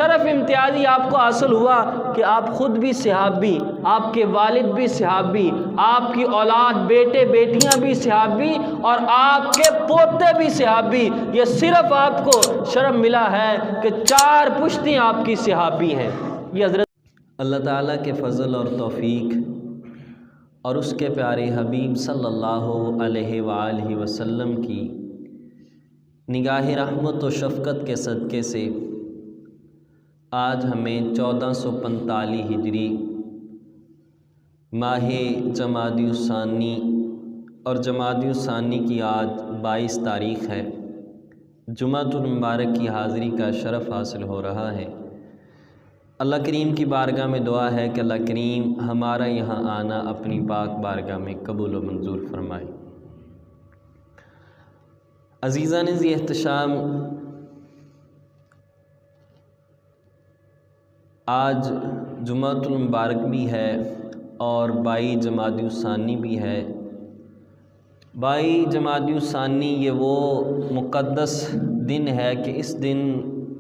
شرف امتیازی آپ کو حاصل ہوا کہ آپ خود بھی صحابی، آپ کے والد بھی صحابی، آپ کی اولاد بیٹے بیٹیاں بھی صحابی اور آپ کے پوتے بھی صحابی۔ یہ صرف آپ کو شرف ملا ہے کہ 4 پشتیں آپ کی صحابی ہیں۔ یہ حضرت اللہ تعالیٰ کے فضل اور توفیق اور اس کے پیارے حبیب صلی اللہ علیہ وآلہ وسلم کی نگاہ رحمت و شفقت کے صدقے سے آج ہمیں 1445 ہجری ماہ جمادی الثانی اور جمادی الثانی کی آج 22 تاریخ ہے، جمعۃ المبارک کی حاضری کا شرف حاصل ہو رہا ہے۔ اللہ کریم کی بارگاہ میں دعا ہے کہ اللہ کریم ہمارا یہاں آنا اپنی پاک بارگاہ میں قبول و منظور فرمائے۔ عزیزان ذی احتشام، آج جمعۃ المبارک بھی ہے اور 22 جمادی الثانی بھی ہے۔ 22 جمادی الثانی یہ وہ مقدس دن ہے کہ اس دن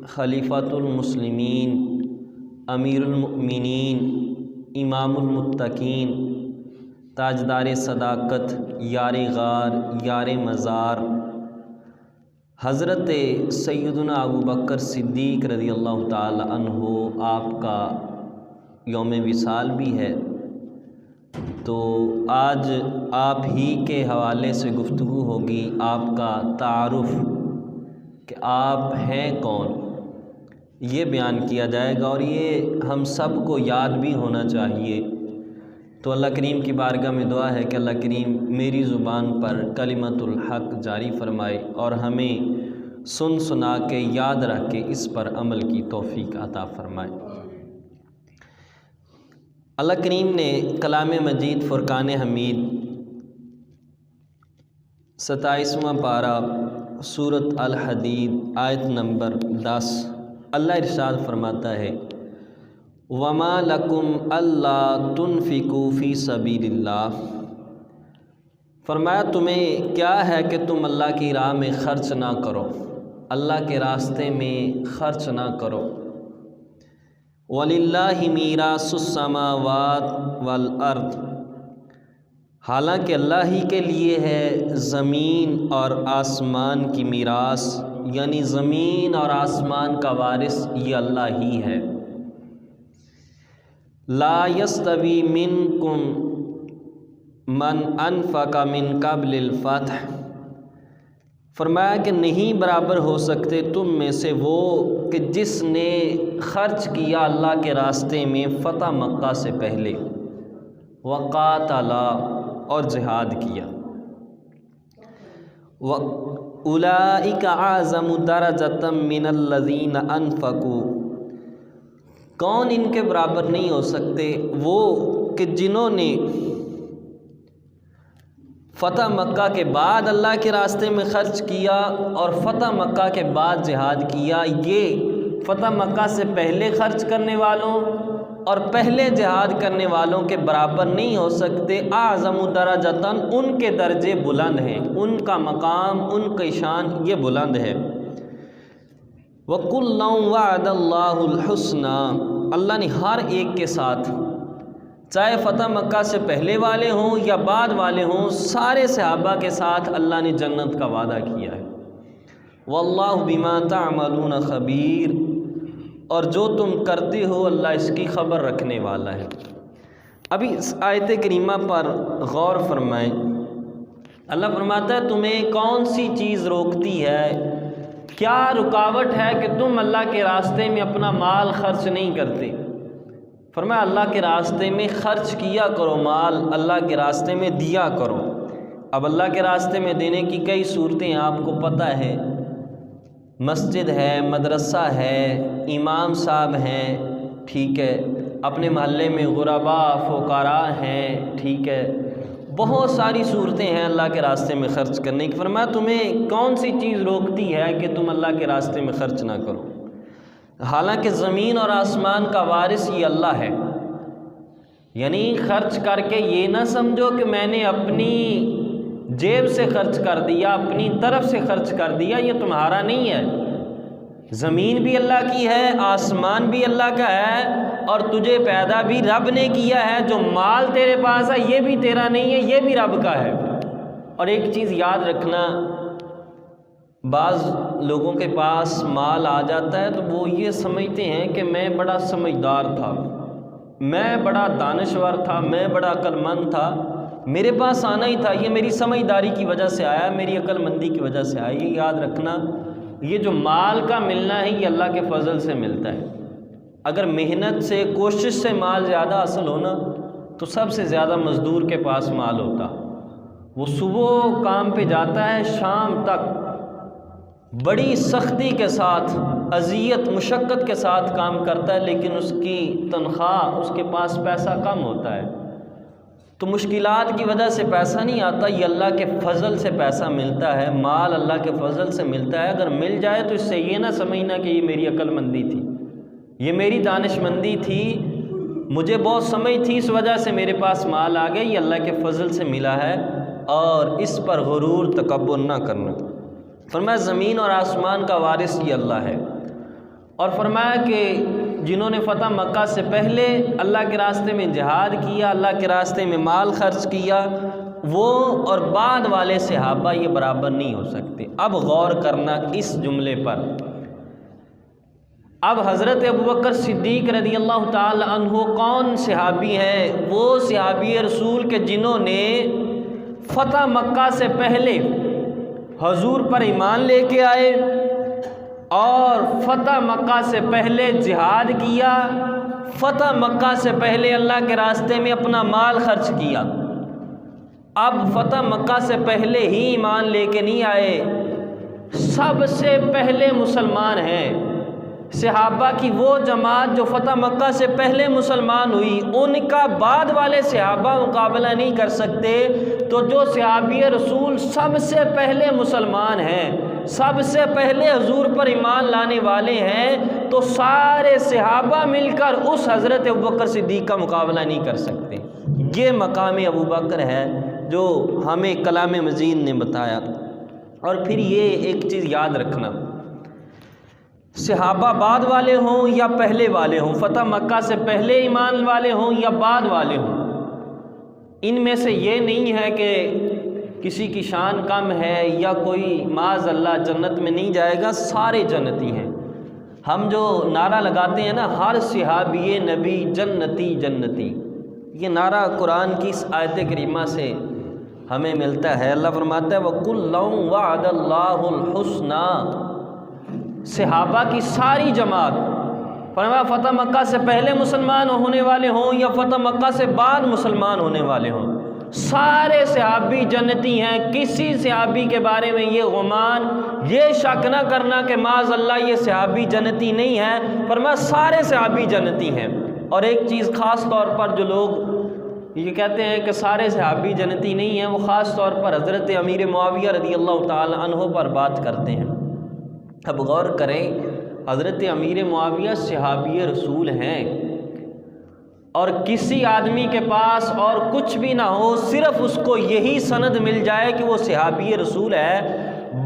خلیفۃ المسلمین، امیر المؤمنین، امام المتقین، تاجدار صداقت، یار غار، یار مزار، حضرت سیدنا ابوبکر صدیق رضی اللہ تعالی عنہ آپ کا یوم وصال بھی ہے۔ تو آج آپ ہی کے حوالے سے گفتگو ہوگی، آپ کا تعارف کہ آپ ہیں کون یہ بیان کیا جائے گا، اور یہ ہم سب کو یاد بھی ہونا چاہیے۔ تو اللہ کریم کی بارگاہ میں دعا ہے کہ اللہ کریم میری زبان پر کلمۃ الحق جاری فرمائے اور ہمیں سن سنا کے یاد رکھ کے اس پر عمل کی توفیق عطا فرمائے۔ اللہ کریم نے کلام مجید فرقان حمید 27واں پارہ سورۃ الحدید آیت نمبر 10 اللہ ارشاد فرماتا ہے، وَمَا لَكُمْ أَلَّا تُنْفِقُوا فِي سَبِيلِ اللَّهِ، فرمایا تمہیں کیا ہے کہ تم اللہ کی راہ میں خرچ نہ کرو، اللہ کے راستے میں خرچ نہ کرو۔ وَلِلَّهِ مِيرَاثُ السَّمَاوَاتِ وَالْأَرْضِ، حالانکہ اللہ ہی کے لیے ہے زمین اور آسمان کی میراث، یعنی زمین اور آسمان کا وارث یہ اللہ ہی ہے۔ لا یستوی منکم من انفق من قبل الفتح، فرمایا کہ نہیں برابر ہو سکتے تم میں سے وہ کہ جس نے خرچ کیا اللہ کے راستے میں فتح مکہ سے پہلے، وقاتل اور جہاد کیا، اولئک اعظم درجۃ من الذین انفقوا، کون ان کے برابر نہیں ہو سکتے، وہ کہ جنہوں نے فتح مکہ کے بعد اللہ کے راستے میں خرچ کیا اور فتح مکہ کے بعد جہاد کیا۔ یہ فتح مکہ سے پہلے خرچ کرنے والوں اور پہلے جہاد کرنے والوں کے برابر نہیں ہو سکتے۔ اعظم درجتاً، ان کے درجے بلند ہیں، ان کا مقام، ان کی شان یہ بلند ہے۔ وَكُلًّا وَعَدَ اللَّهُ الْحُسْنَى، اللہ نے ہر ایک کے ساتھ، چاہے فتح مکہ سے پہلے والے ہوں یا بعد والے ہوں، سارے صحابہ کے ساتھ اللہ نے جنت کا وعدہ کیا ہے۔ وَاللَّهُ بِمَا تَعْمَلُونَ خَبِيرٌ، اور جو تم کرتے ہو اللہ اس کی خبر رکھنے والا ہے۔ ابھی اس آیت کریمہ پر غور فرمائیں۔ اللہ فرماتا ہے تمہیں کون سی چیز روکتی ہے، کیا رکاوٹ ہے کہ تم اللہ کے راستے میں اپنا مال خرچ نہیں کرتے؟ فرمایا اللہ کے راستے میں خرچ کیا کرو، مال اللہ کے راستے میں دیا کرو۔ اب اللہ کے راستے میں دینے کی کئی صورتیں آپ کو پتہ ہے، مسجد ہے، مدرسہ ہے، امام صاحب ہیں، ٹھیک ہے، اپنے محلے میں غرباء فقراء ہیں، ٹھیک ہے، بہت ساری صورتیں ہیں اللہ کے راستے میں خرچ کرنے کی۔ فرمایا تمہیں کون سی چیز روکتی ہے کہ تم اللہ کے راستے میں خرچ نہ کرو، حالانکہ زمین اور آسمان کا وارث یہ اللہ ہے۔ یعنی خرچ کر کے یہ نہ سمجھو کہ میں نے اپنی جیب سے خرچ کر دیا، اپنی طرف سے خرچ کر دیا، یہ تمہارا نہیں ہے، زمین بھی اللہ کی ہے، آسمان بھی اللہ کا ہے، اور تجھے پیدا بھی رب نے کیا ہے۔ جو مال تیرے پاس ہے یہ بھی تیرا نہیں ہے، یہ بھی رب کا ہے۔ اور ایک چیز یاد رکھنا، بعض لوگوں کے پاس مال آ جاتا ہے تو وہ یہ سمجھتے ہیں کہ میں بڑا سمجھدار تھا، میں بڑا دانشور تھا، میں بڑا عقل مند تھا، میرے پاس آنا ہی تھا، یہ میری سمجھداری کی وجہ سے آیا، میری عقل مندی کی وجہ سے آیا۔ یہ یاد رکھنا، یہ جو مال کا ملنا ہے یہ اللہ کے فضل سے ملتا ہے۔ اگر محنت سے، کوشش سے مال زیادہ حاصل ہونا تو سب سے زیادہ مزدور کے پاس مال ہوتا، وہ صبح کام پہ جاتا ہے، شام تک بڑی سختی کے ساتھ، اذیت مشقت کے ساتھ کام کرتا ہے، لیکن اس کی تنخواہ، اس کے پاس پیسہ کم ہوتا ہے۔ تو مشکلات کی وجہ سے پیسہ نہیں آتا، یہ اللہ کے فضل سے پیسہ ملتا ہے، مال اللہ کے فضل سے ملتا ہے۔ اگر مل جائے تو اس سے یہ نہ سمجھنا کہ یہ میری عقل مندی تھی، یہ میری دانش مندی تھی، مجھے بہت سمجھ تھی اس وجہ سے میرے پاس مال آ گیا، یہ اللہ کے فضل سے ملا ہے، اور اس پر غرور تکبر نہ کرنا۔ فرمایا زمین اور آسمان کا وارث یہ اللہ ہے، اور فرمایا کہ جنہوں نے فتح مکہ سے پہلے اللہ کے راستے میں جہاد کیا، اللہ کے راستے میں مال خرچ کیا، وہ اور بعد والے صحابہ یہ برابر نہیں ہو سکتے۔ اب غور کرنا اس جملے پر۔ اب حضرت ابوبکر صدیق رضی اللہ تعالی عنہ کون صحابی ہیں؟ وہ صحابی رسول کے جنہوں نے فتح مکہ سے پہلے حضور پر ایمان لے کے آئے، اور فتح مکہ سے پہلے جہاد کیا، فتح مکہ سے پہلے اللہ کے راستے میں اپنا مال خرچ کیا۔ اب فتح مکہ سے پہلے ہی ایمان لے کے نہیں آئے، سب سے پہلے مسلمان ہیں۔ صحابہ کی وہ جماعت جو فتح مکہ سے پہلے مسلمان ہوئی، ان کا بعد والے صحابہ مقابلہ نہیں کر سکتے۔ تو جو صحابی رسول سب سے پہلے مسلمان ہیں، سب سے پہلے حضور پر ایمان لانے والے ہیں، تو سارے صحابہ مل کر اس حضرت ابوبکر صدیق کا مقابلہ نہیں کر سکتے۔ یہ مقام ابوبکر ہے جو ہمیں کلام مزید نے بتایا۔ اور پھر یہ ایک چیز یاد رکھنا، صحابہ بعد والے ہوں یا پہلے والے ہوں، فتح مکہ سے پہلے ایمان والے ہوں یا بعد والے ہوں، ان میں سے یہ نہیں ہے کہ کسی کی شان کم ہے یا کوئی معاذ اللہ جنت میں نہیں جائے گا، سارے جنتی ہیں۔ ہم جو نعرہ لگاتے ہیں نا، ہر صحابی نبی جنتی جنتی، یہ نعرہ قرآن کی اس آیت کریمہ سے ہمیں ملتا ہے۔ اللہ فرماتا ہے وَكُلًّا وَعَدَ اللَّهُ الْحُسْنَى، صحابہ کی ساری جماعت، فرمایا فتح مکہ سے پہلے مسلمان ہونے والے ہوں یا فتح مکہ سے بعد مسلمان ہونے والے ہوں، سارے صحابی جنتی ہیں۔ کسی صحابی کے بارے میں یہ گمان، یہ شک نہ کرنا کہ معاذ اللہ یہ صحابی جنتی نہیں ہے، فرمایا سارے صحابی جنتی ہیں۔ اور ایک چیز خاص طور پر جو لوگ یہ کہتے ہیں کہ سارے صحابی جنتی نہیں ہیں، وہ خاص طور پر حضرت امیر معاویہ رضی اللہ تعالی عنہ پر بات کرتے ہیں۔ اب غور کریں، حضرت امیر معاویہ صحابی رسول ہیں، اور کسی آدمی کے پاس اور کچھ بھی نہ ہو، صرف اس کو یہی سند مل جائے کہ وہ صحابی رسول ہے،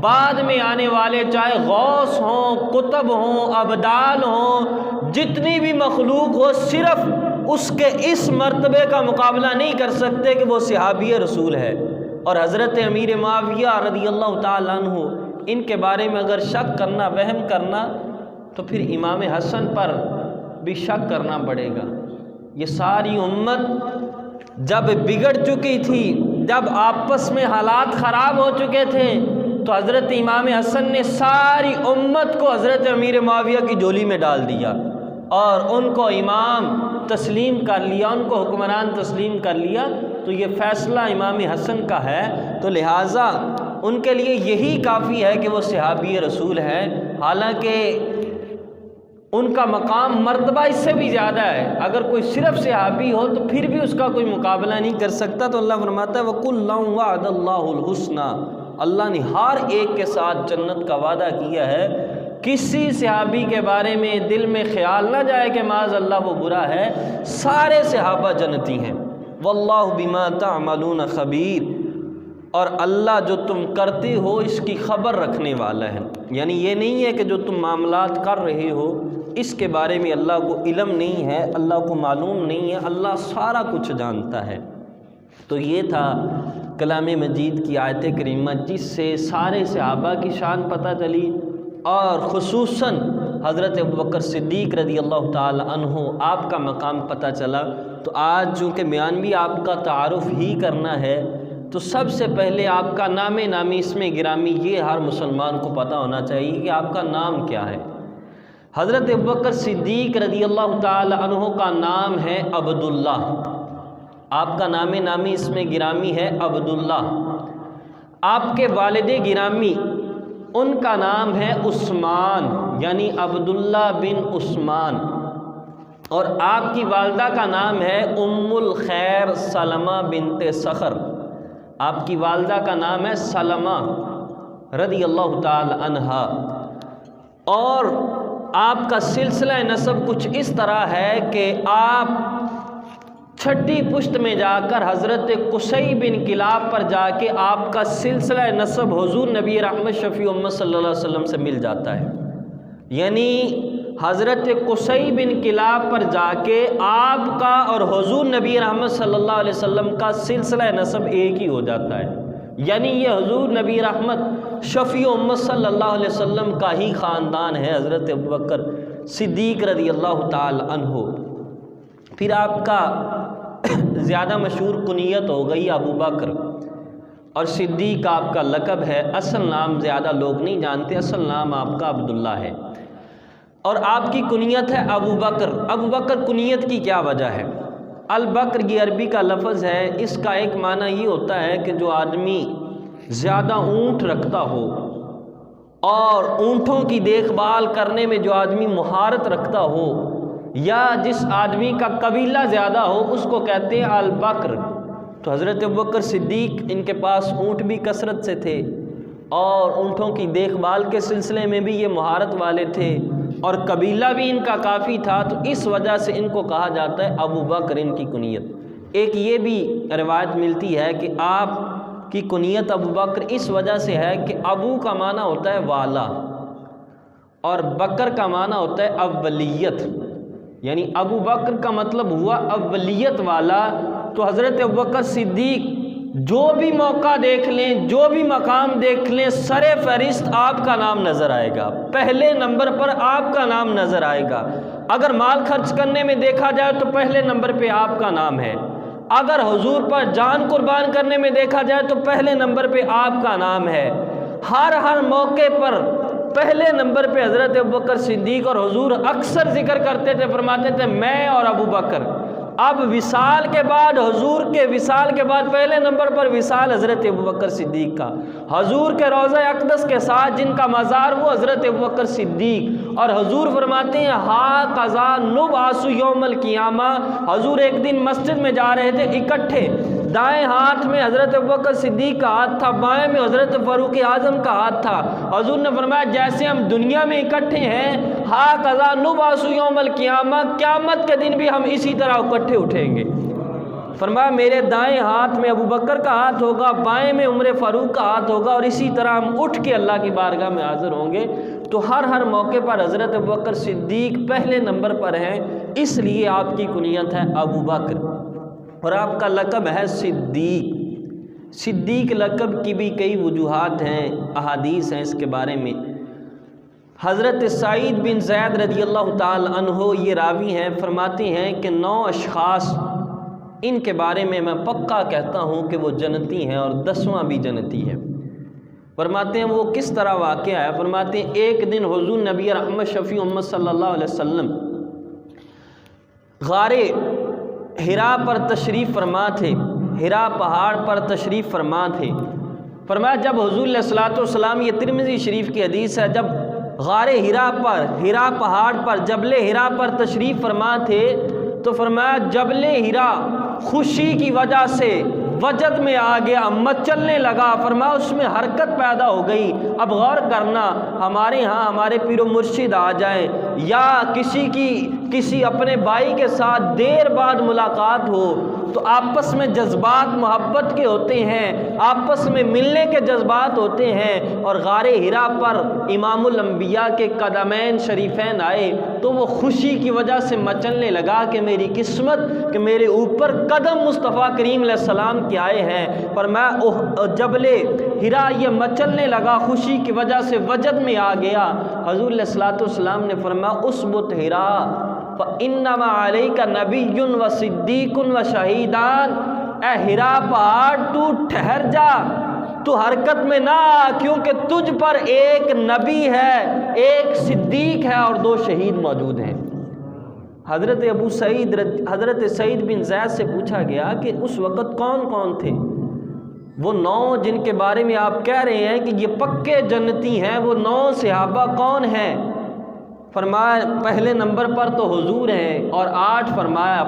بعد میں آنے والے چاہے غوث ہوں، قطب ہوں، ابدال ہوں، جتنی بھی مخلوق ہو، صرف اس کے اس مرتبے کا مقابلہ نہیں کر سکتے کہ وہ صحابی رسول ہے۔ اور حضرت امیر معاویہ رضی اللہ تعالیٰ عنہ، ان کے بارے میں اگر شک کرنا، وہم کرنا، تو پھر امام حسن پر بھی شک کرنا پڑے گا۔ یہ ساری امت جب بگڑ چکی تھی، جب آپس میں حالات خراب ہو چکے تھے، تو حضرت امام حسن نے ساری امت کو حضرت امیر معاویہ کی جولی میں ڈال دیا، اور ان کو امام تسلیم کر لیا، ان کو حکمران تسلیم کر لیا۔ تو یہ فیصلہ امام حسن کا ہے، تو لہٰذا ان کے لیے یہی کافی ہے کہ وہ صحابی رسول ہیں، حالانکہ ان کا مقام مرتبہ اس سے بھی زیادہ ہے۔ اگر کوئی صرف صحابی ہو تو پھر بھی اس کا کوئی مقابلہ نہیں کر سکتا۔ تو اللہ فرماتا ہے وَكُلًّا وَعَدَ اللَّهُ الْحُسْنَى، اللہ نے ہر ایک کے ساتھ جنت کا وعدہ کیا ہے۔ کسی صحابی کے بارے میں دل میں خیال نہ جائے کہ معاذ اللہ وہ برا ہے، سارے صحابہ جنتی ہیں۔ وَاللَّهُ بِمَا تَعْمَلُونَ خَبِيرٌ، اور اللہ جو تم کرتے ہو اس کی خبر رکھنے والا ہے۔ یعنی یہ نہیں ہے کہ جو تم معاملات کر رہے ہو اس کے بارے میں اللہ کو علم نہیں ہے، اللہ کو معلوم نہیں ہے، اللہ سارا کچھ جانتا ہے۔ تو یہ تھا کلام مجید کی آیت کریمہ جس سے سارے صحابہ کی شان پتہ چلی، اور خصوصاً حضرت ابوبکر صدیق رضی اللہ تعالی عنہ آپ کا مقام پتہ چلا۔ تو آج چونکہ بیان بھی آپ کا تعارف ہی کرنا ہے، تو سب سے پہلے آپ کا نام نامی اسم گرامی یہ ہر مسلمان کو پتہ ہونا چاہیے کہ آپ کا نام کیا ہے۔ حضرت ابوبکر صدیق رضی اللہ تعالی عنہ کا نام ہے عبداللہ، آپ کا نام نامی اسم گرامی ہے عبداللہ۔ آپ کے والد گرامی ان کا نام ہے عثمان، یعنی عبداللہ بن عثمان، اور آپ کی والدہ کا نام ہے ام الخیر سلمہ بنت صخر، آپ کی والدہ کا نام ہے سلمہ رضی اللہ تعالی عنہا۔ اور آپ کا سلسلہ نسب کچھ اس طرح ہے کہ آپ چھٹی پشت میں جا کر حضرت قصی بن کلاب پر جا کے آپ کا سلسلہ نسب حضور نبی رحمت شفیع امت صلی اللہ علیہ وسلم سے مل جاتا ہے۔ یعنی حضرت قصی بن کلاب پر جا کے آپ کا اور حضور نبی رحمت صلی اللہ علیہ وسلم کا سلسلہ نسب ایک ہی ہو جاتا ہے، یعنی یہ حضور نبی رحمت شفیع امت صلی اللہ علیہ وسلم کا ہی خاندان ہے، حضرت ابوبکر صدیق رضی اللہ تعالی عنہ۔ پھر آپ کا زیادہ مشہور کنیت ہو گئی ابو بکر، اور صدیق آپ کا لقب ہے، اصل نام زیادہ لوگ نہیں جانتے، اصل نام آپ کا عبداللہ ہے، اور آپ کی کنیت ہے ابو بکر۔ ابو بکر کنیت کی کیا وجہ ہے؟ البکر یہ عربی کا لفظ ہے، اس کا ایک معنی یہ ہوتا ہے کہ جو آدمی زیادہ اونٹ رکھتا ہو اور اونٹوں کی دیکھ بھال کرنے میں جو آدمی مہارت رکھتا ہو، یا جس آدمی کا قبیلہ زیادہ ہو، اس کو کہتے ہیں البکر۔ تو حضرت ابوبکر صدیق ان کے پاس اونٹ بھی کثرت سے تھے اور اونٹوں کی دیکھ بھال کے سلسلے میں بھی یہ مہارت والے تھے، اور قبیلہ بھی ان کا کافی تھا، تو اس وجہ سے ان کو کہا جاتا ہے ابو بکر، ان کی کنیت۔ ایک یہ بھی روایت ملتی ہے کہ آپ کی کنیت ابو بکر اس وجہ سے ہے کہ ابو کا معنی ہوتا ہے والا اور بکر کا معنی ہوتا ہے اولیت، یعنی ابو بکر کا مطلب ہوا اولیت والا۔ تو حضرت ابوبکر صدیق جو بھی موقع دیکھ لیں، جو بھی مقام دیکھ لیں، سر فہرست آپ کا نام نظر آئے گا، پہلے نمبر پر آپ کا نام نظر آئے گا۔ اگر مال خرچ کرنے میں دیکھا جائے تو پہلے نمبر پہ آپ کا نام ہے، اگر حضور پر جان قربان کرنے میں دیکھا جائے تو پہلے نمبر پہ آپ کا نام ہے۔ ہر موقع پر پہلے نمبر پہ حضرت ابوبکر صدیق اور حضور اکثر ذکر کرتے تھے، فرماتے تھے میں اور ابو بکر۔ اب وصال کے بعد، حضور کے وصال کے بعد پہلے نمبر پر وصال حضرت ابوبکر صدیق کا، حضور کے روضہ اقدس کے ساتھ جن کا مزار وہ حضرت ابوبکر صدیق، اور حضور فرماتے ہیں ہا قضا نبعث یوم القیامہ۔ حضور ایک دن مسجد میں جا رہے تھے اکٹھے، دائیں ہاتھ میں حضرت ابوبکر صدیق کا ہاتھ تھا، بائیں میں حضرت فاروق اعظم کا ہاتھ تھا۔ حضور نے فرمایا جیسے ہم دنیا میں اکٹھے ہیں، ہا قضا نبعث یوم القیامہ، قیامت کے دن بھی ہم اسی طرح اکٹھے اٹھیں گے۔ فرمایا میرے دائیں ہاتھ میں ابو بکر کا ہاتھ ہوگا، بائیں میں عمر فاروق کا ہاتھ ہوگا، اور اسی طرح ہم اٹھ کے اللہ کی بارگاہ میں حاضر ہوں گے۔ تو ہر موقع پر حضرت ابوبکر صدیق پہلے نمبر پر ہیں، اس لیے آپ کی کنیت ہے ابو بکر، اور آپ کا لقب ہے صدیق۔ صدیق لقب کی بھی کئی وجوہات ہیں، احادیث ہیں اس کے بارے میں۔ حضرت سعید بن زید رضی اللہ تعالی عنہ یہ راوی ہیں، فرماتے ہیں کہ 9 اشخاص ان کے بارے میں پکا کہتا ہوں کہ وہ جنتی ہیں، اور 10واں بھی جنتی ہے۔ فرماتے ہیں وہ کس طرح واقعہ ہے؟ فرماتے ہیں ایک دن حضور نبی رحمت شفیع امت صلی اللہ علیہ وسلم غار حرا پر تشریف فرما تھے، حرا پہاڑ پر تشریف فرما تھے۔ فرمایا جب حضور علیہ الصلوۃ والسلام، یہ ترمذی شریف کی حدیث ہے، جب غار حرا پر، حرا پہاڑ پر، جبل حرا پر تشریف فرما تھے تو فرمایا جبل حرا خوشی کی وجہ سے وجد میں آ گیا، مچلنے لگا۔ فرمایا اس میں حرکت پیدا ہو گئی۔ اب غور کرنا، ہمارے ہاں ہمارے پیر و مرشد آ جائیں، یا کسی اپنے بھائی کے ساتھ دیر بعد ملاقات ہو تو آپس میں جذبات محبت کے ہوتے ہیں، آپس میں ملنے کے جذبات ہوتے ہیں، اور غار حرا پر امام الانبیاء کے قدمین شریفین آئے تو وہ خوشی کی وجہ سے مچلنے لگا کہ میری قسمت کہ میرے اوپر قدم مصطفیٰ کریم علیہ السلام کے آئے ہیں۔ پر میں جبل حرا یہ مچلنے لگا، خوشی کی وجہ سے وجد میں آ گیا۔ حضور علیہ الصلوۃ والسلام نے فرمایا اسبت حرا فإنما علیک نبی و صدیق و شہیدان، اے حرا پہاڑ تو ٹھہر جا، تو حرکت میں نہ آ، کیونکہ تجھ پر ایک نبی ہے، ایک صدیق ہے اور 2 شہید موجود ہیں۔ حضرت سعید بن زید سے پوچھا گیا کہ اس وقت کون کون تھے؟ وہ 9 جن کے بارے میں آپ کہہ رہے ہیں کہ یہ پکے جنتی ہیں، وہ 9 صحابہ کون ہیں؟ فرمایا پہلے نمبر پر تو حضور ہیں، اور 8 فرمایا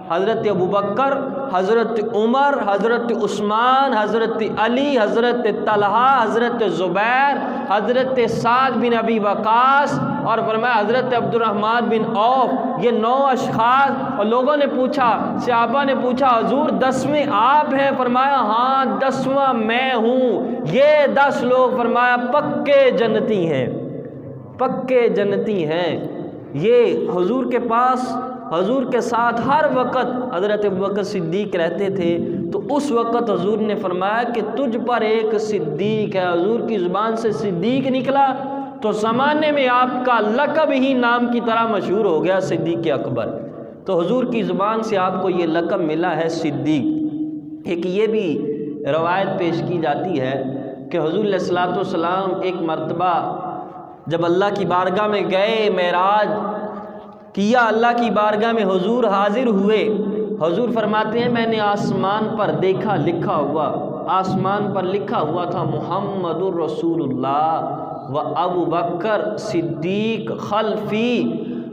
حضرت ابوبکر، حضرت عمر، حضرت عثمان، حضرت علی، حضرت طلحہ، حضرت زبیر، حضرت سعد بن ابی وقاص، اور فرمایا حضرت عبد الرحمن بن عوف۔ یہ 9 اشخاص، اور لوگوں نے پوچھا، صحابہ نے پوچھا حضور 10ویں آپ ہیں؟ فرمایا ہاں 10واں میں ہوں۔ یہ 10 لوگ فرمایا پکے جنتی ہیں، پکے جنتی ہیں۔ یہ حضور کے پاس، حضور کے ساتھ ہر وقت حضرت ابوبکر صدیق رہتے تھے، تو اس وقت حضور نے فرمایا کہ تجھ پر ایک صدیق ہے۔ حضور کی زبان سے صدیق نکلا تو زمانے میں آپ کا لقب ہی نام کی طرح مشہور ہو گیا، صدیق اکبر۔ تو حضور کی زبان سے آپ کو یہ لقب ملا ہے صدیق۔ ایک یہ بھی روایت پیش کی جاتی ہے کہ حضور علیہ الصلوۃ والسلام ایک مرتبہ جب اللہ کی بارگاہ میں گئے، معراج کیا، اللہ کی بارگاہ میں حضور حاضر ہوئے، حضور فرماتے ہیں میں نے آسمان پر دیکھا، لکھا ہوا، آسمان پر لکھا ہوا تھا محمد الرسول اللہ و ابو بکر صدیق خلفی۔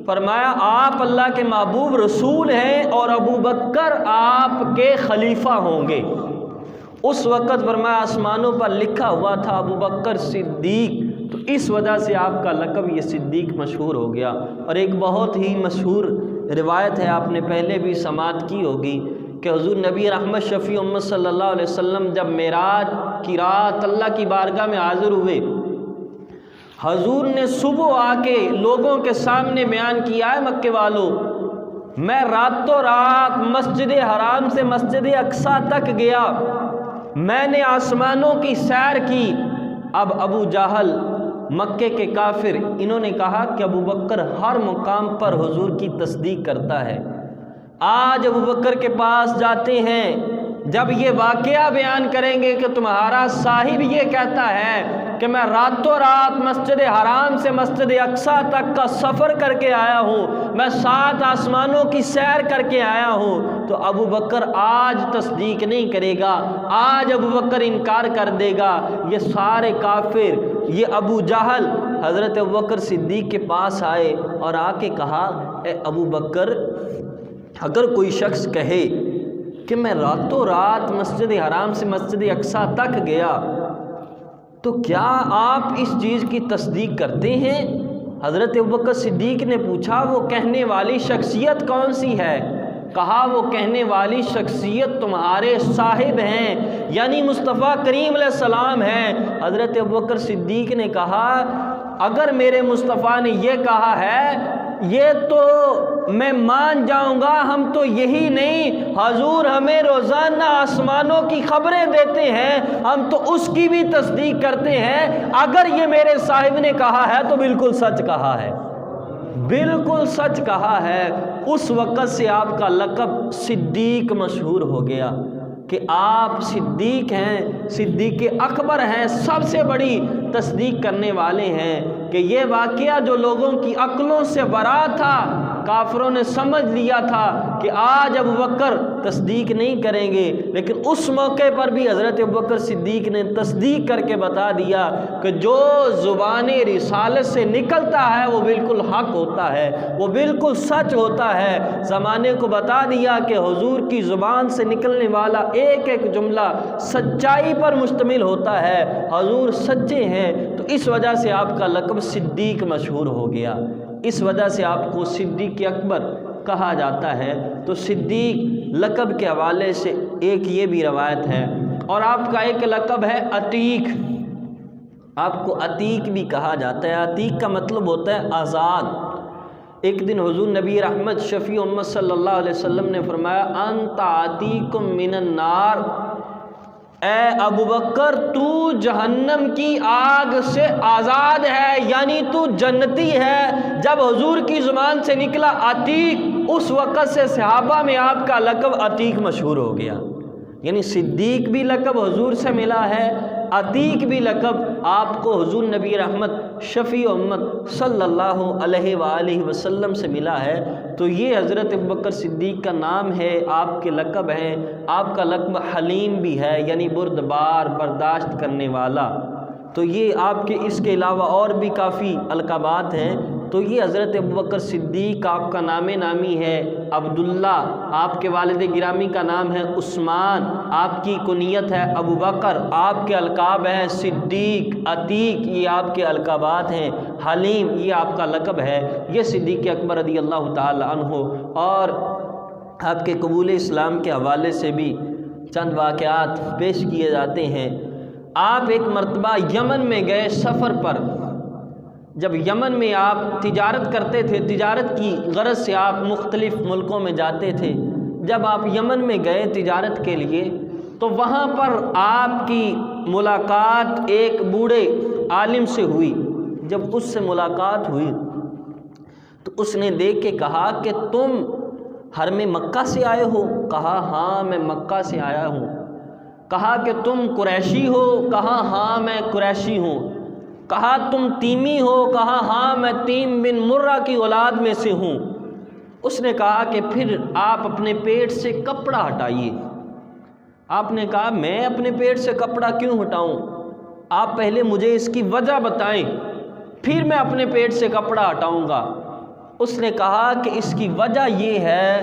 فرمایا آپ اللہ کے محبوب رسول ہیں اور ابو بکر آپ کے خلیفہ ہوں گے۔ اس وقت فرمایا آسمانوں پر لکھا ہوا تھا ابو بکر صدیق، تو اس وجہ سے آپ کا لقب یہ صدیق مشہور ہو گیا۔ اور ایک بہت ہی مشہور روایت ہے، آپ نے پہلے بھی سماعت کی ہوگی کہ حضور نبی رحمت شفیع امت صلی اللہ علیہ وسلم جب معراج کی رات اللہ کی بارگاہ میں حاضر ہوئے، حضور نے صبح آ کے لوگوں کے سامنے بیان کیا ہے مکے والوں، میں راتوں رات مسجد حرام سے مسجد اقصیٰ تک گیا، میں نے آسمانوں کی سیر کی۔ اب ابو جہل مکے کے کافر، انہوں نے کہا کہ ابو بکر ہر مقام پر حضور کی تصدیق کرتا ہے، آج ابو بکر کے پاس جاتے ہیں، جب یہ واقعہ بیان کریں گے کہ تمہارا صاحب یہ کہتا ہے کہ میں راتوں رات مسجد حرام سے مسجد اقصیٰ تک کا سفر کر کے آیا ہوں، میں 7 آسمانوں کی سیر کر کے آیا ہوں، تو ابو بکر آج تصدیق نہیں کرے گا، آج ابو بکر انکار کر دے گا۔ یہ سارے کافر، یہ ابو جہل حضرت ابو بکر صدیق کے پاس آئے اور آ کے کہا اے ابو بکر، اگر کوئی شخص کہے کہ میں راتوں رات مسجد حرام سے مسجد اقصیٰ تک گیا تو کیا آپ اس چیز کی تصدیق کرتے ہیں؟ حضرت ابوبکر صدیق نے پوچھا وہ کہنے والی شخصیت کون سی ہے؟ کہا وہ کہنے والی شخصیت تمہارے صاحب ہیں، یعنی مصطفیٰ کریم علیہ السلام ہیں۔ حضرت ابوبکر صدیق نے کہا اگر میرے مصطفیٰ نے یہ کہا ہے یہ تو میں مان جاؤں گا، ہم تو یہی نہیں، حضور ہمیں روزانہ آسمانوں کی خبریں دیتے ہیں، ہم تو اس کی بھی تصدیق کرتے ہیں، اگر یہ میرے صاحب نے کہا ہے تو بالکل سچ کہا ہے، بالکل سچ کہا ہے۔ اس وقت سے آپ کا لقب صدیق مشہور ہو گیا کہ آپ صدیق ہیں، صدیق اکبر ہیں، سب سے بڑی تصدیق کرنے والے ہیں کہ یہ واقعہ جو لوگوں کی عقلوں سے ورا تھا، کافروں نے سمجھ لیا تھا کہ آج ابوبکر تصدیق نہیں کریں گے، لیکن اس موقع پر بھی حضرت ابوبکر صدیق نے تصدیق کر کے بتا دیا کہ جو زبان رسالت سے نکلتا ہے وہ بالکل حق ہوتا ہے، وہ بالکل سچ ہوتا ہے۔ زمانے کو بتا دیا کہ حضور کی زبان سے نکلنے والا ایک ایک جملہ سچائی پر مشتمل ہوتا ہے، حضور سچے ہیں، تو اس وجہ سے آپ کا لقب صدیق مشہور ہو گیا۔ اس وجہ سے آپ کو صدیق اکبر کہا جاتا ہے۔ تو صدیق لقب کے حوالے سے ایک یہ بھی روایت ہے، اور آپ کا ایک لقب ہے عتیق، آپ کو عتیق بھی کہا جاتا ہے۔ عتیق کا مطلب ہوتا ہے آزاد۔ ایک دن حضور نبی رحمت شفیع امت صلی اللہ علیہ وسلم نے فرمایا انت عتیق من النار، اے ابو بکر تو جہنم کی آگ سے آزاد ہے، یعنی تو جنتی ہے۔ جب حضور کی زبان سے نکلا عتیق، اس وقت سے صحابہ میں آپ کا لقب عتیق مشہور ہو گیا۔ یعنی صدیق بھی لقب حضور سے ملا ہے، عتیق بھی لقب آپ کو حضور نبی رحمت شفیع امت صلی اللہ علیہ وآلہ وسلم سے ملا ہے۔ تو یہ حضرت ابوبکر صدیق کا نام ہے، آپ کے لقب ہیں۔ آپ کا لقب حلیم بھی ہے، یعنی بردبار، برداشت کرنے والا۔ تو یہ آپ کے اس کے علاوہ اور بھی کافی القابات ہیں۔ تو یہ حضرت ابوبکر صدیق آپ کا نام نامی ہے۔ عبداللہ آپ کے والد گرامی کا نام ہے عثمان، آپ کی کنیت ہے ابو بکر، آپ کے القاب ہیں صدیق، عتیق، یہ آپ کے القابات ہیں۔ حلیم یہ آپ کا لقب ہے۔ یہ صدیق اکبر رضی اللہ تعالی عنہ اور آپ کے قبول اسلام کے حوالے سے بھی چند واقعات پیش کیے جاتے ہیں۔ آپ ایک مرتبہ یمن میں گئے سفر پر۔ جب یمن میں آپ تجارت کرتے تھے، تجارت کی غرض سے آپ مختلف ملکوں میں جاتے تھے۔ جب آپ یمن میں گئے تجارت کے لیے تو وہاں پر آپ کی ملاقات ایک بوڑھے عالم سے ہوئی۔ جب اس سے ملاقات ہوئی تو اس نے دیکھ کے کہا کہ تم حرم مکہ سے آئے ہو؟ کہا ہاں میں مکہ سے آیا ہوں۔ کہا کہ تم قریشی ہو؟ کہا ہاں میں قریشی ہوں۔ کہا تم تیمی ہو؟ کہا ہاں میں تیم بن مرہ کی اولاد میں سے ہوں۔ اس نے کہا کہ پھر آپ اپنے پیٹ سے کپڑا ہٹائیے۔ آپ نے کہا میں اپنے پیٹ سے کپڑا کیوں ہٹاؤں؟ آپ پہلے مجھے اس کی وجہ بتائیں، پھر میں اپنے پیٹ سے کپڑا ہٹاؤں گا۔ اس نے کہا کہ اس کی وجہ یہ ہے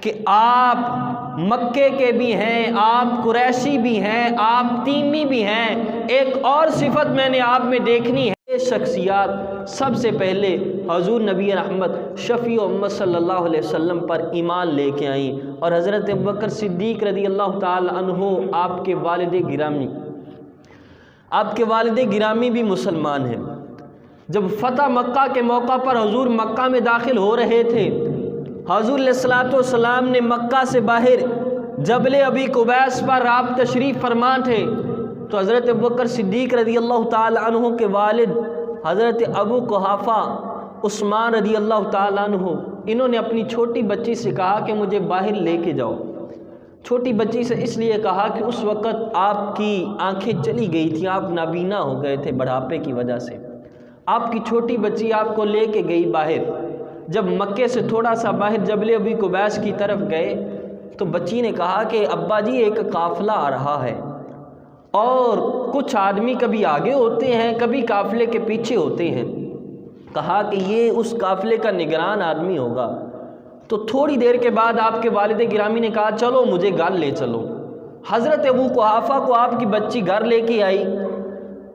کہ آپ مکے کے بھی ہیں، آپ قریشی بھی ہیں، آپ تیمی بھی ہیں۔ ایک اور صفت میں نے آپ میں دیکھنی ہے۔ یہ شخصیات سب سے پہلے حضور نبی رحمت شفیع امت صلی اللہ علیہ وسلم پر ایمان لے کے آئیں، اور حضرت ابوبکر صدیق رضی اللہ تعالی عنہ آپ کے والد گرامی بھی مسلمان ہیں۔ جب فتح مکہ کے موقع پر حضور مکہ میں داخل ہو رہے تھے، حضور علیہ الصلوۃ والسلام نے مکہ سے باہر جبل ابی قبیس پر آپ تشریف فرما تھے، تو حضرت ابوبکر صدیق رضی اللہ تعالی عنہ کے والد حضرت ابو قحافہ عثمان رضی اللہ تعالی عنہ، انہوں نے اپنی چھوٹی بچی سے کہا کہ مجھے باہر لے کے جاؤ۔ چھوٹی بچی سے اس لیے کہا کہ اس وقت آپ کی آنکھیں چلی گئی تھیں، آپ نابینا ہو گئے تھے بڑھاپے کی وجہ سے۔ آپ کی چھوٹی بچی آپ کو لے کے گئی باہر۔ جب مکے سے تھوڑا سا باہر جبل ابی قبیس کی طرف گئے تو بچی نے کہا کہ ابا جی ایک قافلہ آ رہا ہے، اور کچھ آدمی کبھی آگے ہوتے ہیں کبھی قافلے کے پیچھے ہوتے ہیں۔ کہا کہ یہ اس قافلے کا نگران آدمی ہوگا۔ تو تھوڑی دیر کے بعد آپ کے والد گرامی نے کہا چلو مجھے گھر لے چلو۔ حضرت ابو قحافہ کو آپ کی بچی گھر لے کے آئی۔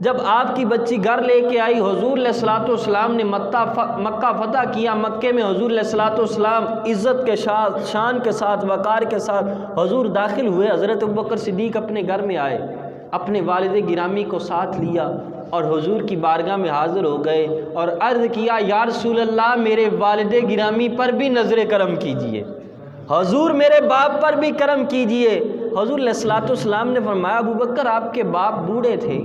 جب آپ کی بچی گھر لے کے آئی، حضور علیہ الصلوۃ والسلام نے مکہ فتح کیا۔ مکے میں حضور علیہ الصلوۃ والسلام عزت کے ساتھ، شان کے ساتھ، وقار کے ساتھ حضور داخل ہوئے۔ حضرت ابوبکر صدیق اپنے گھر میں آئے، اپنے والد گرامی کو ساتھ لیا اور حضور کی بارگاہ میں حاضر ہو گئے اور عرض کیا یا رسول اللہ میرے والد گرامی پر بھی نظر کرم کیجئے، حضور میرے باپ پر بھی کرم کیجئے۔ حضور علیہ الصلوۃ والسلام نے فرمایا ابوبکر آپ کے باپ بوڑھے تھے،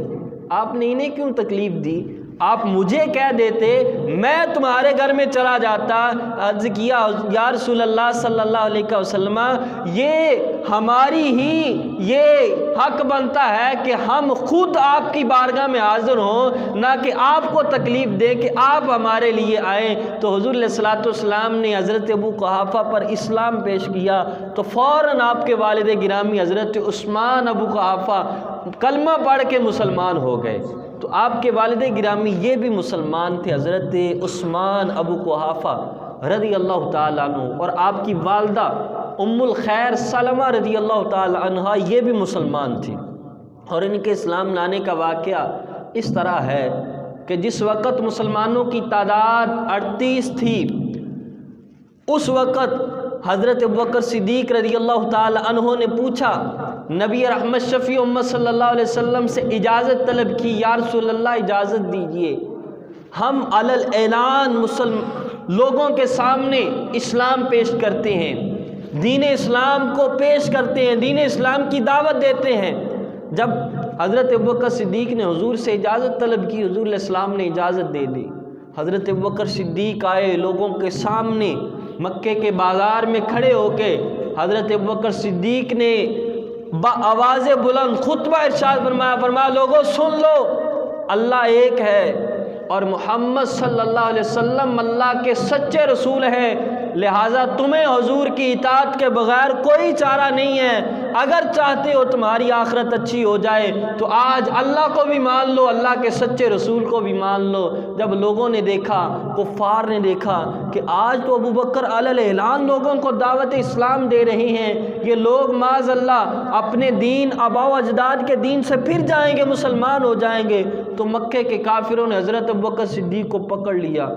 آپ نے انہیں کیوں تکلیف دی؟ آپ مجھے کہہ دیتے میں تمہارے گھر میں چلا جاتا۔ عرض کیا یا رسول اللہ صلی اللہ علیہ وسلم یہ ہماری ہی یہ حق بنتا ہے کہ ہم خود آپ کی بارگاہ میں حاضر ہوں، نہ کہ آپ کو تکلیف دیں کہ آپ ہمارے لیے آئیں۔ تو حضور علیہ الصلوۃ والسلام نے حضرت ابو قحافہ پر اسلام پیش کیا تو فوراً آپ کے والد گرامی حضرت عثمان ابو قحافہ کلمہ پڑھ کے مسلمان ہو گئے۔ تو آپ کے والد گرامی یہ بھی مسلمان تھے، حضرت عثمان ابو قحافہ رضی اللہ تعالیٰ عنہ، اور آپ کی والدہ ام الخیر سلمہ رضی اللہ تعالیٰ عنہ یہ بھی مسلمان تھی۔ اور ان کے اسلام لانے کا واقعہ اس طرح ہے کہ جس وقت مسلمانوں کی تعداد 38 تھی، اس وقت حضرت ابوبکر صدیق رضی اللہ تعالی عنہ نے پوچھا، نبی رحمت شفیع امت صلی اللہ علیہ وسلم سے اجازت طلب کی، یا رسول اللہ اجازت دیجئے، ہم علی الاعلان لوگوں کے سامنے اسلام پیش کرتے ہیں، دین اسلام کو پیش کرتے ہیں، دین اسلام کی دعوت دیتے ہیں۔ جب حضرت ابوبکر صدیق نے حضور سے اجازت طلب کی، حضور علیہ السلام نے اجازت دے دی۔ حضرت ابوبکر صدیق آئے، لوگوں کے سامنے مکے کے بازار میں کھڑے ہو کے حضرت ابوبکر صدیق نے بآواز بلند خطبہ ارشاد فرمایا لوگوں سن لو، اللہ ایک ہے اور محمد صلی اللہ علیہ وسلم اللہ کے سچے رسول ہیں، لہٰذا تمہیں حضور کی اطاعت کے بغیر کوئی چارہ نہیں ہے۔ اگر چاہتے ہو تمہاری آخرت اچھی ہو جائے تو آج اللہ کو بھی مان لو، اللہ کے سچے رسول کو بھی مان لو۔ جب لوگوں نے دیکھا، کفار نے دیکھا کہ آج تو ابوبکر علی الاعلان لوگوں کو دعوت اسلام دے رہے ہیں، یہ لوگ معاذ اللہ اپنے دین آباء و اجداد کے دین سے پھر جائیں گے، مسلمان ہو جائیں گے، تو مکے کے کافروں نے حضرت ابوبکر صدیق کو پکڑ لیا،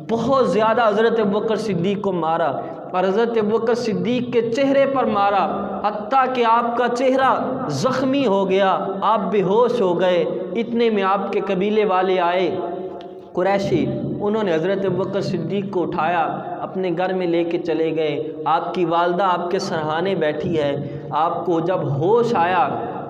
بہت زیادہ حضرت ابوبکر صدیق کو مارا، اور حضرت ابوبکر صدیق کے چہرے پر مارا، حتیٰ کہ آپ کا چہرہ زخمی ہو گیا، آپ بے ہوش ہو گئے۔ اتنے میں آپ کے قبیلے والے آئے قریشی، انہوں نے حضرت ابوبکر صدیق کو اٹھایا، اپنے گھر میں لے کے چلے گئے۔ آپ کی والدہ آپ کے سرہانے بیٹھی ہے، آپ کو جب ہوش آیا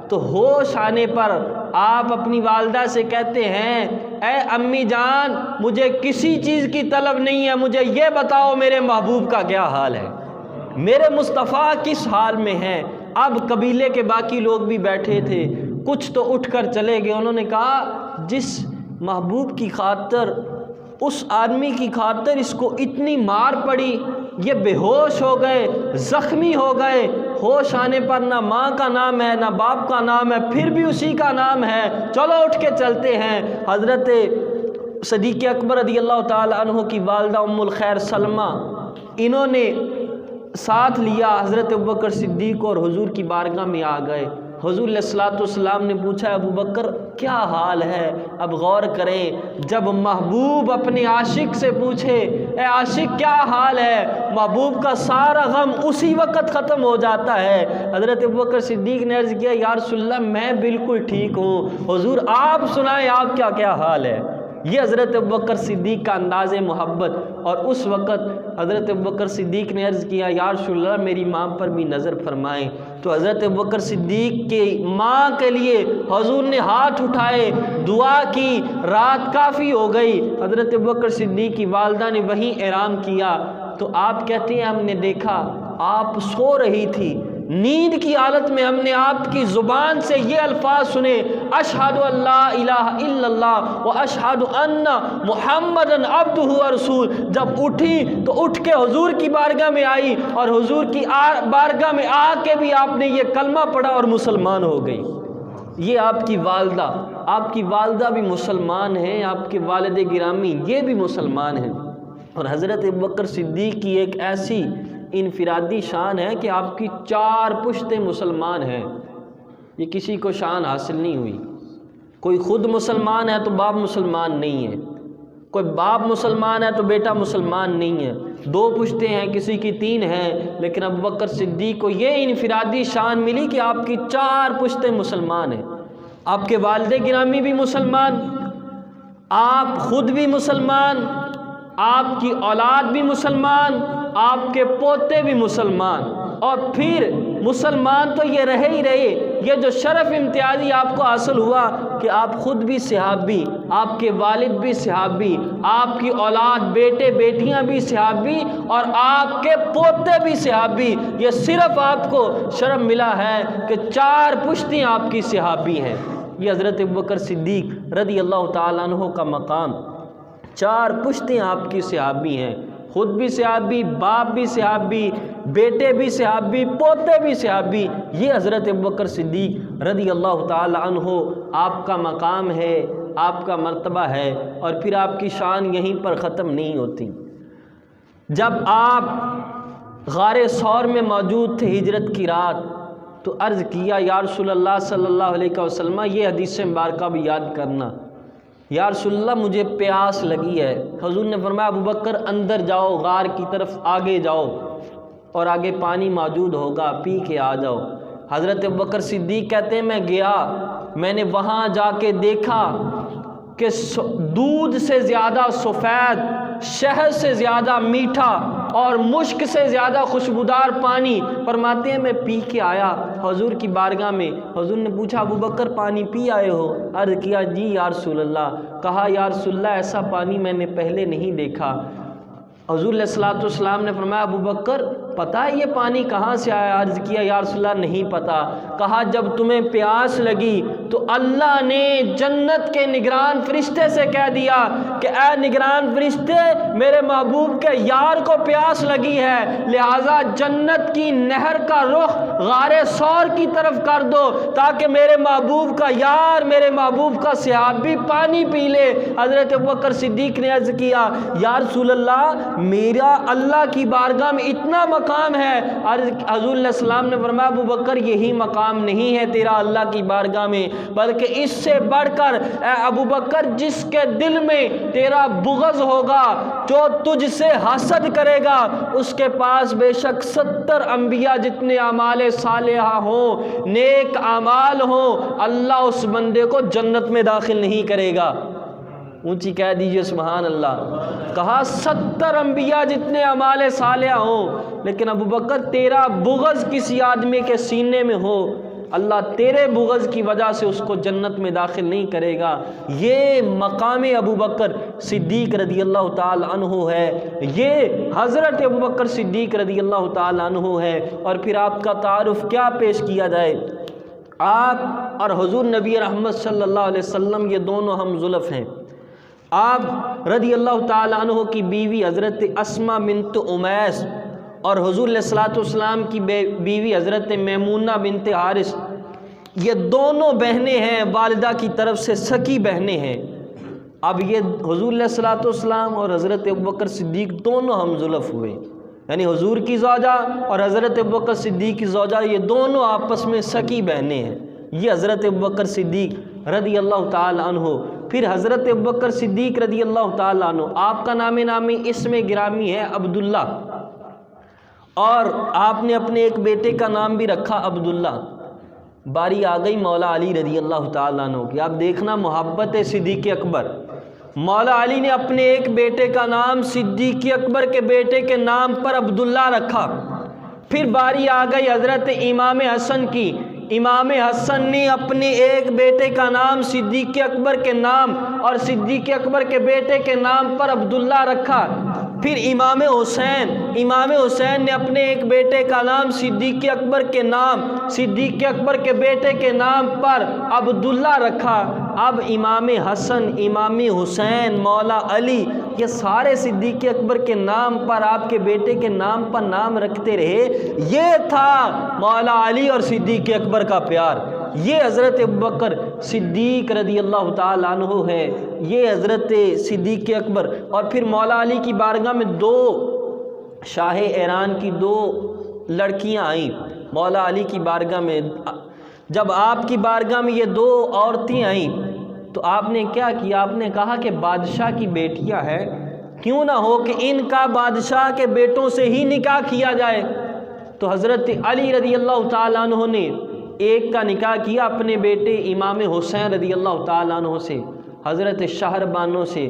تو ہوش آنے پر آپ اپنی والدہ سے کہتے ہیں، اے امی جان مجھے کسی چیز کی طلب نہیں ہے، مجھے یہ بتاؤ میرے محبوب کا کیا حال ہے، میرے مصطفیٰ کس حال میں ہیں۔ اب قبیلے کے باقی لوگ بھی بیٹھے تھے، کچھ تو اٹھ کر چلے گئے، انہوں نے کہا جس محبوب کی خاطر، اس آدمی کی خاطر اس کو اتنی مار پڑی، یہ بے ہوش ہو گئے، زخمی ہو گئے، ہوش آنے پر نہ ماں کا نام ہے نہ باپ کا نام ہے، پھر بھی اسی کا نام ہے، چلو اٹھ کے چلتے ہیں۔ حضرت صدیق اکبر رضی اللہ تعالی عنہ کی والدہ ام الخیر سلمہ، انہوں نے ساتھ لیا حضرت ابوبکر صدیق اور حضور کی بارگاہ میں آ گئے۔ حضور علیہ الصلوۃ والسلام نے پوچھا ابوبکر کیا حال ہے؟ اب غور کریں، جب محبوب اپنے عاشق سے پوچھے اے عاشق کیا حال ہے، محبوب کا سارا غم اسی وقت ختم ہو جاتا ہے۔ حضرت ابوبکر صدیق نے عرض کیا یا رسول اللہ میں بالکل ٹھیک ہوں، حضور آپ سنائیں آپ کیا حال ہے۔ یہ حضرت ابوبکر صدیق کا انداز محبت۔ اور اس وقت حضرت ابوبکر صدیق نے عرض کیا یا رسول اللہ میری ماں پر بھی نظر فرمائیں، تو حضرت ابوبکر صدیق کی ماں کے لیے حضور نے ہاتھ اٹھائے، دعا کی، رات کافی ہو گئی، حضرت ابوبکر صدیق کی والدہ نے وہیں احرام کیا، تو آپ کہتے ہیں ہم نے دیکھا آپ سو رہی تھی، نیند کی حالت میں ہم نے آپ کی زبان سے یہ الفاظ سنے، اشہد ان لا الہ الا اللہ و اشہد ان محمدً عبدہ و رسول۔ جب اٹھی تو اٹھ کے حضور کی بارگاہ میں آئی، اور حضور کی بارگاہ میں آ کے بھی آپ نے یہ کلمہ پڑھا اور مسلمان ہو گئی۔ یہ آپ کی والدہ بھی مسلمان ہیں، آپ کے والد گرامی یہ بھی مسلمان ہیں۔ اور حضرت ابوبکر صدیق کی ایک ایسی انفرادی شان ہے کہ آپ کی 4 پشتیں مسلمان ہیں، یہ کسی کو شان حاصل نہیں ہوئی۔ کوئی خود مسلمان ہے تو باپ مسلمان نہیں ہے، کوئی باپ مسلمان ہے تو بیٹا مسلمان نہیں ہے، 2 پشتیں ہیں کسی کی 3 ہیں، لیکن ابوبکر صدیق کو یہ انفرادی شان ملی کہ آپ کی 4 پشتیں مسلمان ہیں۔ آپ کے والد گرامی بھی مسلمان، آپ خود بھی مسلمان، آپ کی اولاد بھی مسلمان، آپ کے پوتے بھی مسلمان، اور پھر مسلمان تو یہ رہے ہی رہے، یہ جو شرف امتیازی آپ کو حاصل ہوا کہ آپ خود بھی صحابی، آپ کے والد بھی صحابی، آپ کی اولاد بیٹے بیٹیاں بھی صحابی، اور آپ کے پوتے بھی صحابی، یہ صرف آپ کو شرف ملا ہے کہ 4 پشتیں آپ کی صحابی ہیں۔ یہ حضرت ابوبکر صدیق رضی اللہ تعالیٰ عنہ کا مقام، 4 پشتیں آپ کی صحابی ہیں، خود بھی صحابی، باپ بھی صحابی، بیٹے بھی صحابی، پوتے بھی صحابی۔ یہ حضرت ابوبکر صدیق رضی اللہ تعالی عنہ آپ کا مقام ہے، آپ کا مرتبہ ہے، اور پھر آپ کی شان یہیں پر ختم نہیں ہوتی۔ جب آپ غار ثور میں موجود تھے ہجرت کی رات، تو عرض کیا یا رسول اللہ صلی اللہ علیہ وسلم، یہ حدیث مبارکہ بھی یاد کرنا یا رسول اللہ مجھے پیاس لگی ہے۔ حضور نے فرمایا ابو بکر اندر جاؤ، غار کی طرف آگے جاؤ اور آگے پانی موجود ہوگا، پی کے آ جاؤ۔ حضرت ابو بکر صدیق کہتے ہیں میں گیا، میں نے وہاں جا کے دیکھا کہ دودھ سے زیادہ سفید، شہد سے زیادہ میٹھا اور مشک سے زیادہ خوشبودار پانی، فرماتے ہیں میں پی کے آیا حضور کی بارگاہ میں۔ حضور نے پوچھا ابو بکر پانی پی آئے ہو؟ عرض کیا جی یا رسول اللہ۔ کہا یا رسول اللہ ایسا پانی میں نے پہلے نہیں دیکھا۔ حضور علیہ الصلوۃ والسلام نے فرمایا ابو بکر پتہ ہے یہ پانی کہاں سے آیا؟ عرض کیا یا رسول اللہ نہیں پتہ۔ کہا جب تمہیں پیاس لگی تو اللہ نے جنت کے نگران فرشتے سے کہہ دیا کہ اے نگران فرشتے، میرے محبوب کے یار کو پیاس لگی ہے، لہٰذا جنت کی نہر کا رخ غار ثور کی طرف کر دو تاکہ میرے محبوب کا یار، میرے محبوب کا صحابی پانی پی لے۔ حضرت ابوبکر صدیق نے عرض کیا یا رسول اللہ میرا اللہ کی بارگاہ میں اتنا مقام ہے۔ حضور علیہ السلام نے فرمایا ابو بکر یہی مقام نہیں ہے تیرا اللہ کی بارگاہ میں، بلکہ اس سے بڑھ کر اے ابو بکر جس کے دل میں تیرا بغض ہوگا، جو تجھ سے حسد کرے گا، اس کے پاس بے شک 70 انبیاء جتنے اعمال صالحہ ہوں، نیک اعمال ہوں، اللہ اس بندے کو جنت میں داخل نہیں کرے گا۔ اونچی کہہ دیجئے سبحان اللہ۔ کہا 70 انبیاء جتنے اعمال صالحہ ہوں، لیکن ابو بکر تیرا بغض کسی آدمی کے سینے میں ہو، اللہ تیرے بغض کی وجہ سے اس کو جنت میں داخل نہیں کرے گا۔ یہ مقام ابو بکر صدیق رضی اللہ تعالی عنہ ہے، یہ حضرت ابو بکر صدیق رضی اللہ تعالی عنہ ہے۔ اور پھر آپ کا تعارف کیا پیش کیا جائے؟ آپ اور حضور نبی رحمت صلی اللہ علیہ وسلم یہ دونوں ہم زلف ہیں۔ آپ رضی اللہ تعالی عنہ کی بیوی حضرت اسماء بنت امیس اور حضور علیہ الصلوۃ والسلام کی بیوی حضرت میمونہ بنت حارث، یہ دونوں بہنیں ہیں، والدہ کی طرف سے سکی بہنیں ہیں۔ اب یہ حضور علیہ الصلوۃ والسلام اور حضرت ابوبکر صدیق دونوں ہم زلف ہوئے، یعنی حضور کی زوجہ اور حضرت ابوبکر صدیق کی زوجہ یہ دونوں آپس میں سکی بہنیں ہیں۔ یہ حضرت ابوبکر صدیق رضی اللہ تعالی عنہ۔ پھر حضرت ابوبکر صدیق رضی اللہ تعالی عنہ، آپ کا نام اسم گرامی ہے عبداللہ، اور آپ نے اپنے ایک بیٹے کا نام بھی رکھا عبداللہ۔ باری آ گئی مولا علی رضی اللہ تعالی عنہ کی، آپ دیکھنا محبت صدیق اکبر۔ مولا علی نے اپنے ایک بیٹے کا نام صدیق اکبر کے بیٹے کے نام پر عبداللہ رکھا۔ پھر باری آ گئی حضرت امام حسن کی، امام حسن نے اپنے ایک بیٹے کا نام صدیق اکبر کے نام اور صدیق اکبر کے بیٹے کے نام پر عبداللہ رکھا۔ پھر امام حسین نے اپنے ایک بیٹے کا نام صدیق اکبر کے نام، صدیق اکبر کے بیٹے کے نام پر عبداللہ رکھا۔ اب امام حسن، امام حسین، مولا علی، یہ سارے صدیق اکبر کے نام پر، آپ کے بیٹے کے نام پر نام رکھتے رہے۔ یہ تھا مولا علی اور صدیق اکبر کا پیار۔ یہ حضرت ابوبکر صدیق رضی اللہ تعالی عنہ ہے، یہ حضرت صدیق اکبر۔ اور پھر مولا علی کی بارگاہ میں دو شاہ ایران کی دو لڑکیاں آئیں مولا علی کی بارگاہ میں۔ جب آپ کی بارگاہ میں یہ دو عورتیں آئیں تو آپ نے کیا کیا؟ آپ نے کہا کہ بادشاہ کی بیٹیاں ہیں، کیوں نہ ہو کہ ان کا بادشاہ کے بیٹوں سے ہی نکاح کیا جائے۔ تو حضرت علی رضی اللہ تعالیٰ عنہ نے ایک کا نکاح کیا اپنے بیٹے امام حسین رضی اللہ تعالیٰ عنہ سے، حضرت شہر بانو سے،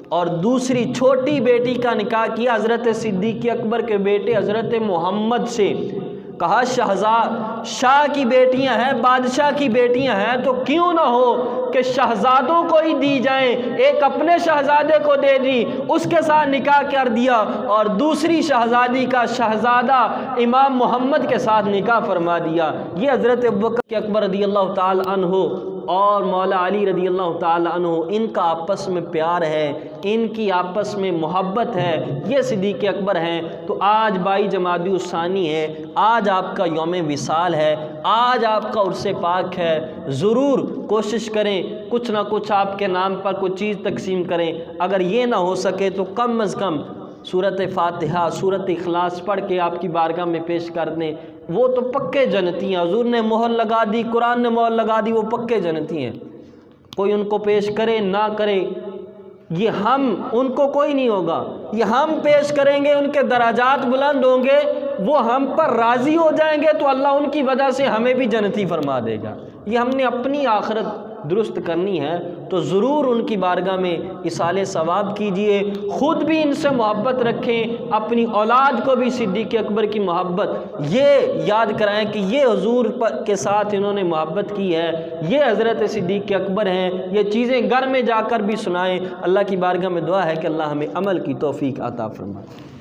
اور دوسری چھوٹی بیٹی کا نکاح کیا حضرت صدیق اکبر کے بیٹے حضرت محمد سے۔ کہا شاہ کی بیٹیاں ہیں، بادشاہ کی بیٹیاں ہیں، تو کیوں نہ ہو کہ شہزادوں کو ہی دی جائیں۔ ایک اپنے شہزادے کو دے دی، اس کے ساتھ نکاح کر دیا، اور دوسری شہزادی کا شہزادہ امام محمد کے ساتھ نکاح فرما دیا۔ یہ حضرت ابوبکر اکبر رضی اللہ تعالی عنہ اور مولا علی رضی اللہ تعالی عنہ، ان کا آپس میں پیار ہے، ان کی آپس میں محبت ہے، یہ صدیق اکبر ہیں۔ تو آج 22 جمادی الثانی ہے، آج آپ کا یوم وصال ہے، آج آپ کا عرس پاک ہے۔ ضرور کوشش کریں کچھ نہ کچھ آپ کے نام پر کوئی چیز تقسیم کریں۔ اگر یہ نہ ہو سکے تو کم از کم سورۃ فاتحہ، سورۃ اخلاص پڑھ کے آپ کی بارگاہ میں پیش کر دیں۔ وہ تو پکے جنتی ہیں، حضور نے مہر لگا دی، قرآن نے مہر لگا دی، وہ پکے جنتی ہیں۔ کوئی ان کو پیش کرے نہ کرے، یہ ہم ان کو کوئی نہیں ہوگا، یہ ہم پیش کریں گے، ان کے درجات بلند ہوں گے، وہ ہم پر راضی ہو جائیں گے تو اللہ ان کی وجہ سے ہمیں بھی جنتی فرما دے گا۔ یہ ہم نے اپنی آخرت درست کرنی ہے تو ضرور ان کی بارگاہ میں ایصال ثواب کیجئے، خود بھی ان سے محبت رکھیں، اپنی اولاد کو بھی صدیق اکبر کی محبت یہ یاد کرائیں کہ یہ حضور کے ساتھ انہوں نے محبت کی ہے، یہ حضرت صدیق اکبر ہیں، یہ چیزیں گھر میں جا کر بھی سنائیں۔ اللہ کی بارگاہ میں دعا ہے کہ اللہ ہمیں عمل کی توفیق عطا فرمائے۔